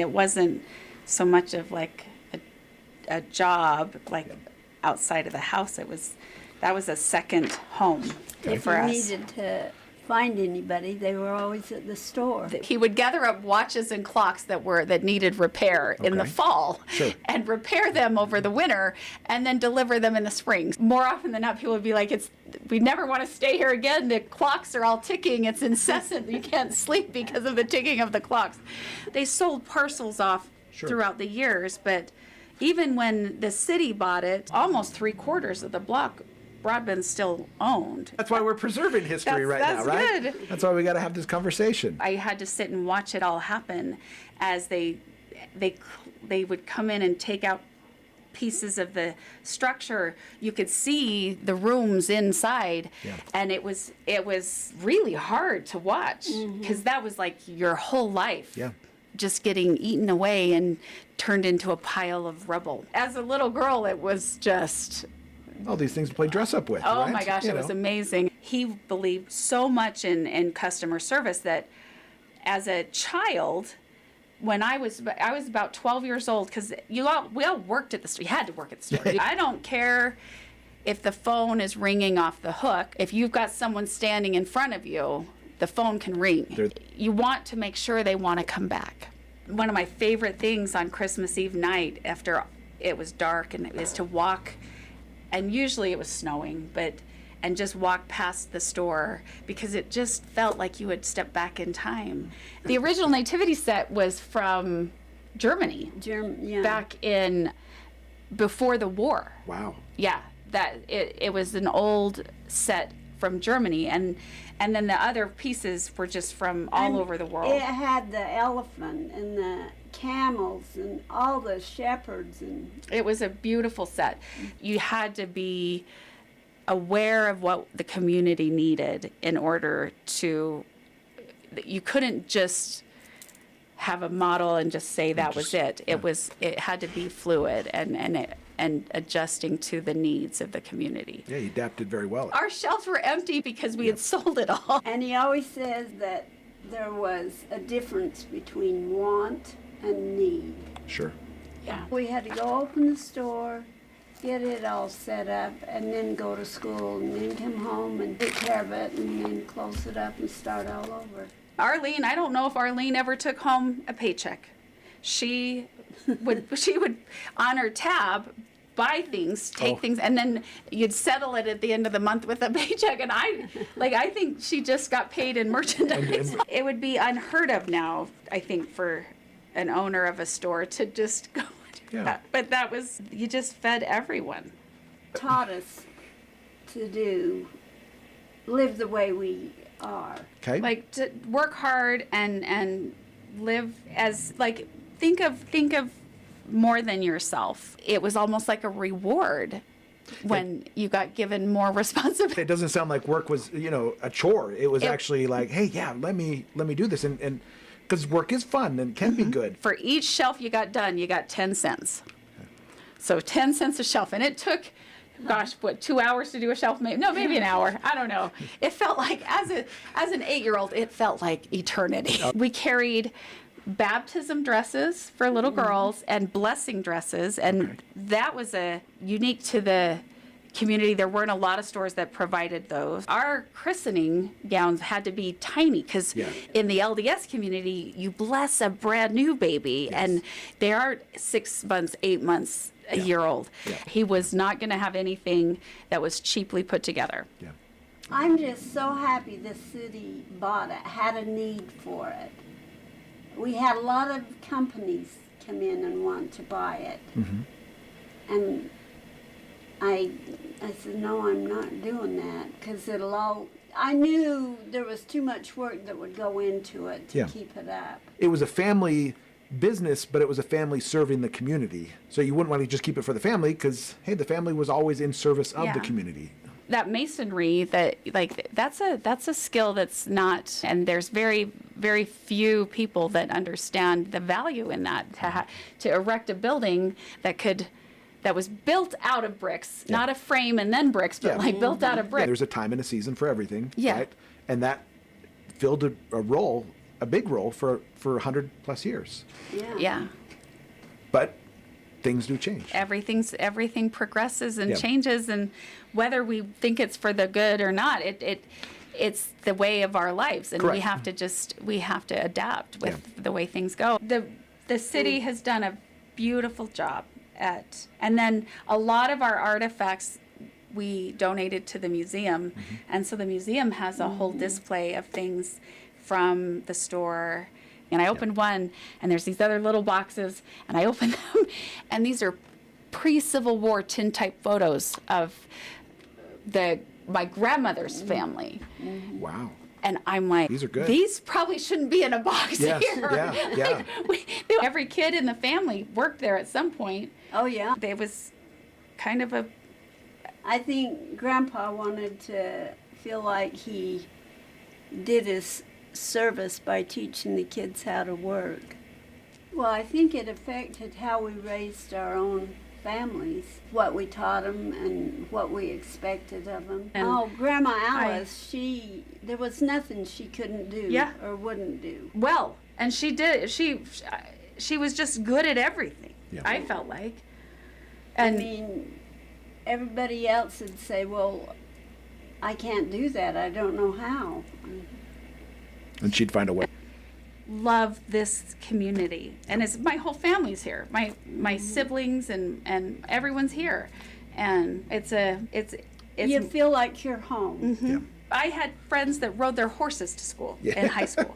It wasn't so much of like a job like outside of the house. That was a second home If for you us. needed to find anybody, they were always at the store. He would gather up watches and clocks that needed repair in the fall, Sure. and repair them over the winter, and then deliver them in the spring. More often than not, people would be like, we never want to stay here again. The clocks are all ticking. It's incessant. You can't sleep because of the ticking of the clocks. They sold parcels off throughout the years, but even when the city bought it, almost 3/4 of the block Broadbent still owned. That's why we're preserving history now, right? Good. That's why we got to have this conversation. I had to sit and watch it all happen as they would come in and take out pieces of the structure. You could see the rooms inside, and it was really hard to watch because that was like your whole life. Yeah. Just getting eaten away and turned into a pile of rubble. As a little girl, it was just All these things to play dress up with. oh right? my gosh, it was amazing. He believed so much in customer service that as a child, when I was about 12 years old, because we all worked at the store. You had to work at the store. I don't care if the phone is ringing off the hook. If you've got someone standing in front of you, the phone can ring. You want to make sure they want to come back. One of my favorite things on Christmas Eve night after it was dark and is to walk, and usually it was snowing, and just walk past the store because it just felt like you had stepped back in time. The original nativity set was from Germany. Back in before the war. Wow. Yeah, that it was an old set from Germany, and then the other pieces were just from all over the world. It had the elephant and the camels and all the shepherds, and it was a beautiful set. You had to be aware of what the community needed in order to, you couldn't just have a model and just say that was it. It had to be fluid and adjusting to the needs of the community. Yeah, you adapted very well. Our shelves were empty because we had sold it all. And he always says that there was a difference between want and need. Sure. Yeah. We had to go open the store, get it all set up, and then go to school, and then come home and take care of it, and then close it up and start all over. Arlene, I don't know if Arlene ever took home a paycheck. She would on her tab buy things, take things, and then you'd settle it at the end of the month with a paycheck. And I think she just got paid in merchandise. It would be unheard of now, I think, for an owner of a store to just go do that. But that was, you just fed everyone. Taught us to live the way we are. Okay. Like to work hard and live as like think of more than yourself. It was almost like a reward when you got given more responsibility. It doesn't sound like work was, a chore. It was actually like, hey, yeah, let me do this, and because work is fun and can be good. For each shelf you got done, you got 10 cents. So 10 cents a shelf, and it took, 2 hours to do a shelf? Maybe an hour. I don't know. It felt like, as an 8-year-old, it felt like eternity. We carried baptism dresses for little girls and blessing dresses, and that was unique to the community. There weren't a lot of stores that provided those. Our christening gowns had to be tiny because in the LDS community, you bless a brand new baby, and they are 6 months, 8 months, a year old. He was not going to have anything that was cheaply put together. I'm just so happy the city bought it, had a need for it. We had a lot of companies come in and want to buy it. And I said, no, I'm not doing that, because I knew there was too much work that would go into it to keep it up. It was a family business, but it was a family serving the community. So you wouldn't want to just keep it for the family because, hey, the family was always in service of the community. That masonry, that's a skill that's not, and there's very, very few people that understand the value in that, to erect a building that was built out of bricks, not a frame and then bricks, but built out of bricks. There's a time and a season for everything, right? And that filled a role a big role for 100 plus years. Yeah. Yeah. But things do change. Everything progresses and Yeah. changes, and whether we think it's for the good or not, it's the way of our lives, and Correct. we have to adapt with the way things go. The city has done a beautiful job and then a lot of our artifacts we donated to the museum, and so the museum has a whole display of things from the store. And I opened one, and there's these other little boxes, and I opened them, and these are pre-Civil War tintype photos of my grandmother's family. Wow. And I'm like, These are good. These probably shouldn't be in a box Yes, here. yeah. Every kid in the family worked there at some point. Oh, yeah. It was kind of I think Grandpa wanted to feel like he did his service by teaching the kids how to work. Well, I think it affected how we raised our own families, what we taught them and what we expected of them. And Grandma Alice, there was nothing she couldn't do Yeah. or wouldn't do. well, and she did. She was just good at everything. Yeah. I felt like. I And mean, everybody else would say, well, I can't do that. I don't know how. And she'd find a way. love this community, and my whole family's here. My siblings and everyone's here, and it's You feel like you're home. Yeah. I had friends that rode their horses to school Yeah. in high school.